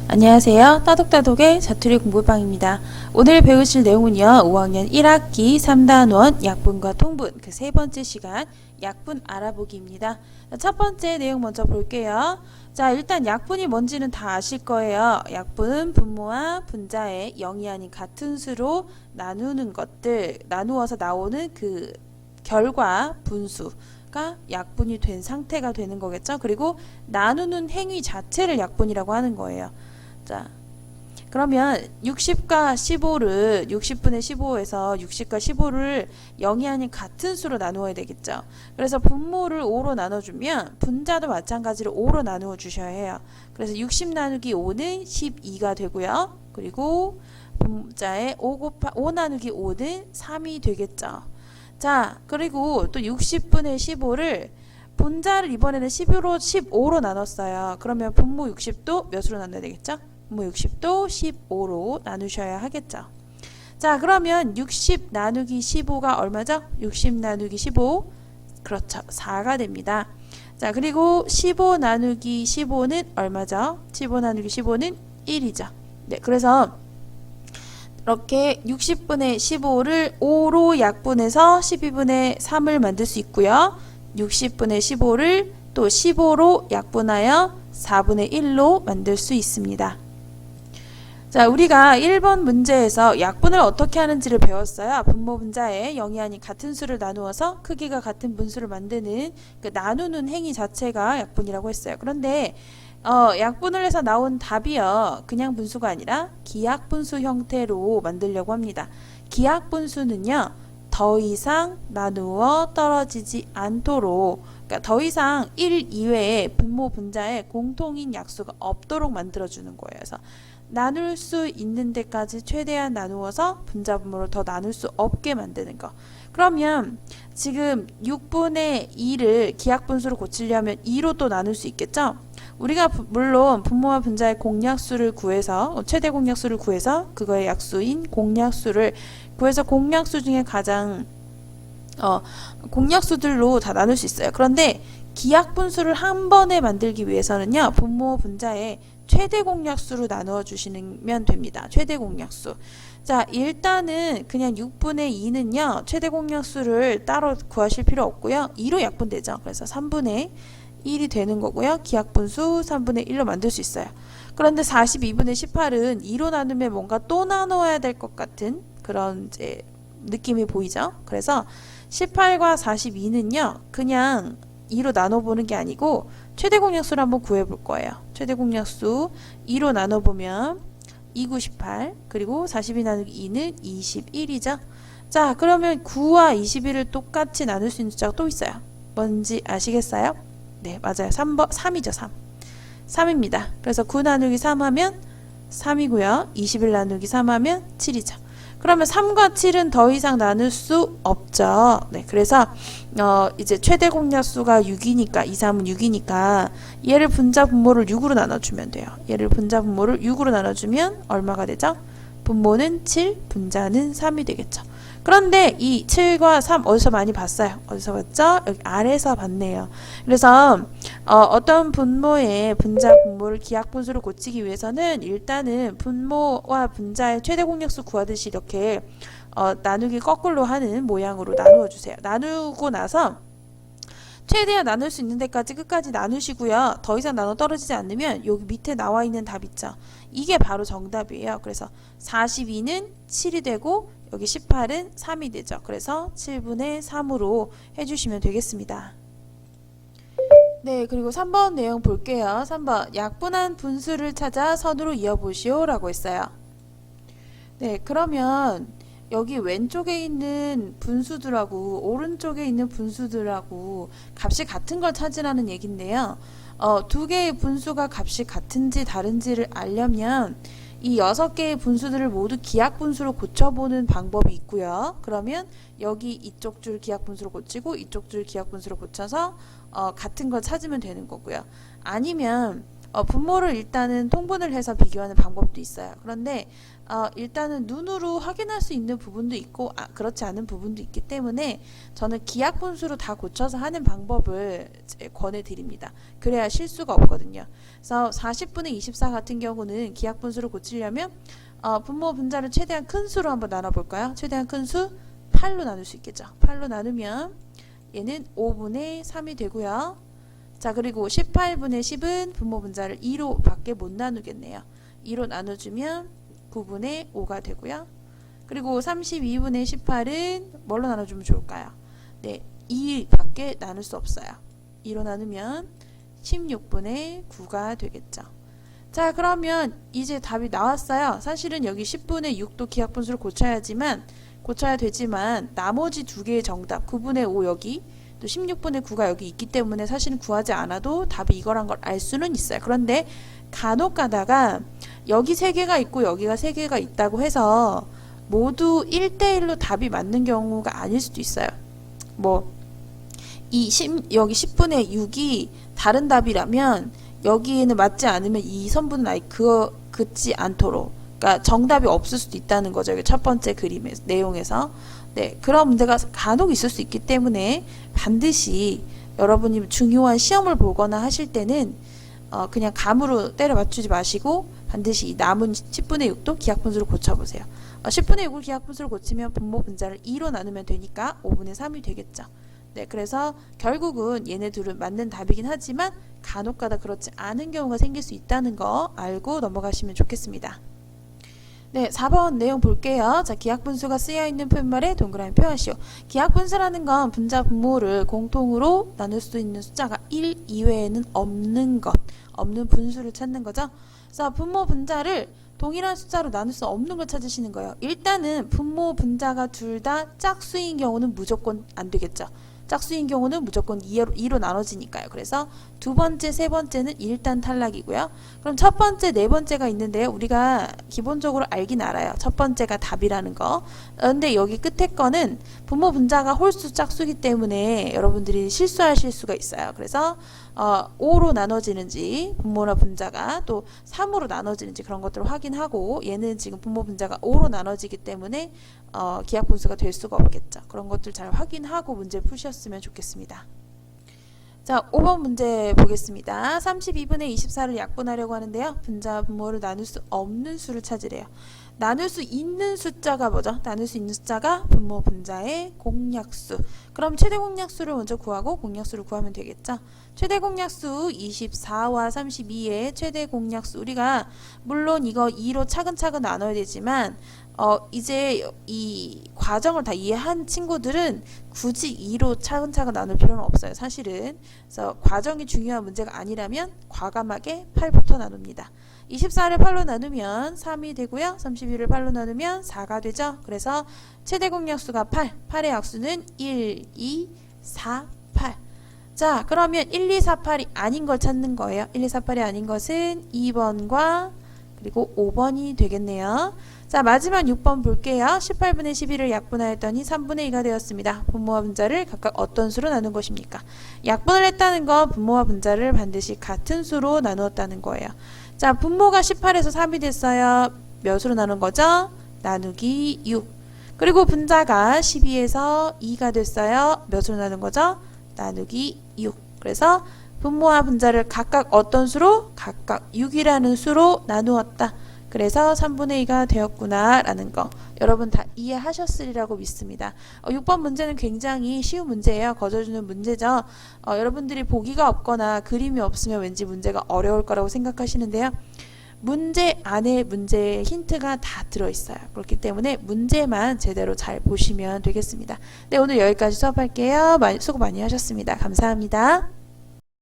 안녕하세요. 따독따독의 자투리 공부방입니다. 오늘 배우실 내용은요. 5학년 1학기 3단원 약분과 통분 그 세 번째 시간 약분 알아보기입니다. 첫 번째 내용 먼저 볼게요. 자, 일단 약분이 뭔지는 다 아실 거예요. 약분은 분모와 분자의 0이 아닌 같은 수로 나누는 것들, 나누어서 나오는 그 결과 분수가 약분이 된 상태가 되는 거겠죠. 그리고 나누는 행위 자체를 약분이라고 하는 거예요. 자, 그러면 60과 15를 60분의 15에서 60과 15를 0이 아닌 같은 수로 나누어야 되겠죠. 그래서 분모를 5로 나눠주면 분자도 마찬가지로 5로 나누어 주셔야 해요. 그래서 60 나누기 5는 12가 되고요. 그리고 분자의 5 나누기 5는 3이 되겠죠. 자, 그리고 또 60분의 15를 분자를 이번에는 15로 나눴어요. 그러면 분모 60도 몇으로 나눠야 되겠죠? 분모 60도 15로 나누셔야 하겠죠. 자, 그러면 60 나누기 15가 얼마죠? 60 나누기 15, 그렇죠. 4가 됩니다. 자, 그리고 15 나누기 15는 얼마죠? 15 나누기 15는 1이죠. 네, 그래서 이렇게 60분의 15를 5로 약분해서 12분의 3을 만들 수 있고요. 60분의 15를 또 15로 약분하여 4분의 1로 만들 수 있습니다. 자, 우리가 1번 문제에서 약분을 어떻게 하는지를 배웠어요. 분모 분자에 0이 아닌 같은 수를 나누어서 크기가 같은 분수를 만드는 그 나누는 행위 자체가 약분이라고 했어요. 그런데 약분을 해서 나온 답이요. 그냥 분수가 아니라 기하분수 형태로 만들려고 합니다. 기하분수는요. 더 이상 나누어 떨어지지 않도록, 그러니까 더 이상 1 이외에 분모 분자에 공통인 약수가 없도록 만들어주는 거예요. 그래서 나눌 수 있는 데까지 최대한 나누어서 분자 분모를 더 나눌 수 없게 만드는 거. 그러면 지금 6분의 2를 기하분수로 고치려면 2로 또 나눌 수 있겠죠? 우리가 물론 분모와 분자의 공약수를 구해서 최대 공약수를 구해서 그거의 약수인 공약수를 구해서 공약수 중에 가장 공약수들로 다 나눌 수 있어요. 그런데 기하분수를 한 번에 만들기 위해서는요. 분모 분자의 최대 공약수로 나누어 주시면 됩니다. 최대 공약수. 자, 일단은 그냥 6분의 2는요. 최대 공약수를 따로 구하실 필요 없고요. 2로 약분되죠. 그래서 3분의 1이 되는 거고요. 기하분수 3분의 1로 만들 수 있어요. 그런데 42분의 18은 2로 나누면 뭔가 또 나눠야 될 것 같은 그런 이제 느낌이 보이죠. 그래서 18과 42는요. 그냥 2로 나눠보는 게 아니고 최대 공약수를 한번 구해볼 거예요. 최대 공약수 2로 나눠보면 2, 9, 18 그리고 42 나누기 2는 21이죠. 자, 그러면 9와 21을 똑같이 나눌 수 있는 숫자가 또 있어요. 뭔지 아시겠어요? 네, 맞아요. 3이죠. 3. 3입니다. 그래서 9 나누기 3 하면 3이고요. 21 나누기 3 하면 7이죠. 그러면 3과 7은 더 이상 나눌 수 없죠. 네, 그래서 이제 최대 공약수가 6이니까 2, 3은 6이니까 얘를 분자 분모를 6으로 나눠주면 돼요. 얘를 분자 분모를 6으로 나눠주면 얼마가 되죠? 분모는 7, 분자는 3이 되겠죠. 그런데 이 7과 3 어디서 많이 봤어요? 어디서 봤죠? 여기 아래서 봤네요. 그래서 어떤 분모의 분자 분모를 기하분수로 고치기 위해서는 일단은 분모와 분자의 최대 공약수 구하듯이 이렇게 나누기 거꾸로 하는 모양으로 나누어 주세요. 나누고 나서 최대한 나눌 수 있는 데까지 끝까지 나누시고요. 더 이상 나눠 떨어지지 않으면 여기 밑에 나와 있는 답 있죠. 이게 바로 정답이에요. 그래서 42는 7이 되고 여기 18은 3이 되죠. 그래서 7분의 3으로 해주시면 되겠습니다. 네, 그리고 3번 내용 볼게요. 3번 약분한 분수를 찾아 선으로 이어보시오 라고 했어요. 네, 그러면 여기 왼쪽에 있는 분수들하고 오른쪽에 있는 분수들하고 값이 같은 걸 찾으라는 얘긴데요. 두 개의 분수가 값이 같은지 다른지를 알려면 이 6개의 분수들을 모두 기하분수로 고쳐보는 방법이 있고요. 그러면 여기 이쪽 줄 기하분수로 고치고 이쪽 줄 기하분수로 고쳐서 같은 걸 찾으면 되는 거고요. 아니면 분모를 일단은 통분을 해서 비교하는 방법도 있어요. 그런데 일단은 눈으로 확인할 수 있는 부분도 있고 그렇지 않은 부분도 있기 때문에 저는 기하분수로 다 고쳐서 하는 방법을 권해드립니다. 그래야 실수가 없거든요. 그래서 40분의 24 같은 경우는 기하분수로 고치려면 분모 분자를 최대한 큰 수로 한번 나눠볼까요? 최대한 큰 수 8로 나눌 수 있겠죠. 8로 나누면 얘는 5분의 3이 되고요. 자, 그리고 18분의 10은 분모 분자를 2로 밖에 못 나누겠네요. 2로 나눠주면 9분의 5가 되고요. 그리고 32분의 18은 뭘로 나눠주면 좋을까요? 네, 2 밖에 나눌 수 없어요. 2로 나누면 16분의 9가 되겠죠. 자, 그러면 이제 답이 나왔어요. 사실은 여기 10분의 6도 기하분수를 고쳐야 되지만 나머지 두 개의 정답 9분의 5 여기 또 16분의 9가 여기 있기 때문에 사실은 구하지 않아도 답이 이거란 걸 알 수는 있어요. 그런데 간혹 가다가 여기 3개가 있고 여기가 3개가 있다고 해서 모두 1대1로 답이 맞는 경우가 아닐 수도 있어요. 여기 10분의 6이 다른 답이라면 여기에는 맞지 않으면 이 선분은 아예 긋지 않도록, 그러니까 정답이 없을 수도 있다는 거죠. 여기 첫 번째 그림의 내용에서. 네, 그런 문제가 간혹 있을 수 있기 때문에 반드시 여러분이 중요한 시험을 보거나 하실 때는 그냥 감으로 때려 맞추지 마시고 반드시 이 남은 10분의 6도 기하분수로 고쳐보세요. 10분의 6을 기하분수로 고치면 분모 분자를 2로 나누면 되니까 5분의 3이 되겠죠. 네, 그래서 결국은 얘네 둘은 맞는 답이긴 하지만 간혹가다 그렇지 않은 경우가 생길 수 있다는 거 알고 넘어가시면 좋겠습니다. 네, 4번 내용 볼게요. 자, 기하분수가 쓰여있는 표현말에 동그라미 표하시오. 기하분수라는 건 분자 분모를 공통으로 나눌 수 있는 숫자가 1 이외에는 없는 분수를 찾는 거죠. 그래서 분모 분자를 동일한 숫자로 나눌 수 없는 걸 찾으시는 거예요. 일단은 분모 분자가 둘 다 짝수인 경우는 무조건 안 되겠죠. 짝수인 경우는 무조건 2로 나눠지니까요. 그래서 두 번째, 세 번째는 일단 탈락이고요. 그럼 첫 번째, 네 번째가 있는데요. 우리가 기본적으로 알긴 알아요. 첫 번째가 답이라는 거. 그런데 여기 끝에 거는 분모 분자가 홀수 짝수기 때문에 여러분들이 실수하실 수가 있어요. 그래서 5로 나눠지는지 분모나 분자가 또 3으로 나눠지는지 그런 것들을 확인하고, 얘는 지금 분모 분자가 5로 나눠지기 때문에 기하분수가 될 수가 없겠죠. 그런 것들 잘 확인하고 문제 푸셨으면 좋겠습니다. 자, 5번 문제 보겠습니다. 32분의 24를 약분하려고 하는데요. 분자 분모를 나눌 수 없는 수를 찾으래요. 나눌 수 있는 숫자가 뭐죠? 나눌 수 있는 숫자가 분모 분자의 공약수. 그럼 최대 공약수를 먼저 구하고 공약수를 구하면 되겠죠? 최대 공약수 24와 32의 최대 공약수, 우리가 물론 이거 2로 차근차근 나눠야 되지만 이제 이 과정을 다 이해한 친구들은 굳이 2로 차근차근 나눌 필요는 없어요. 사실은. 그래서 과정이 중요한 문제가 아니라면 과감하게 8부터 나눕니다. 24를 8로 나누면 3이 되고요. 31을 8로 나누면 4가 되죠. 그래서 최대 공약수가 8, 8의 약수는 1, 2, 4, 8. 자, 그러면 1, 2, 4, 8이 아닌 걸 찾는 거예요. 1, 2, 4, 8이 아닌 것은 2번과 그리고 5번이 되겠네요. 자, 마지막 6번 볼게요. 18분의 11을 약분하였더니 3분의 2가 되었습니다. 분모와 분자를 각각 어떤 수로 나눈 것입니까? 약분을 했다는 건 분모와 분자를 반드시 같은 수로 나누었다는 거예요. 자, 분모가 18에서 3이 됐어요. 몇으로 나눈 거죠? 나누기 6. 그리고 분자가 12에서 2가 됐어요. 몇으로 나눈 거죠? 나누기 6. 그래서 분모와 분자를 각각 어떤 수로? 각각 6이라는 수로 나누었다. 그래서 3분의 2가 되었구나 라는 거 여러분 다 이해하셨으리라고 믿습니다. 6번 문제는 굉장히 쉬운 문제예요. 거저주는 문제죠. 여러분들이 보기가 없거나 그림이 없으면 왠지 문제가 어려울 거라고 생각하시는데요. 문제 안에 문제의 힌트가 다 들어있어요. 그렇기 때문에 문제만 제대로 잘 보시면 되겠습니다. 네, 오늘 여기까지 수업할게요. 수고 많이 하셨습니다. 감사합니다.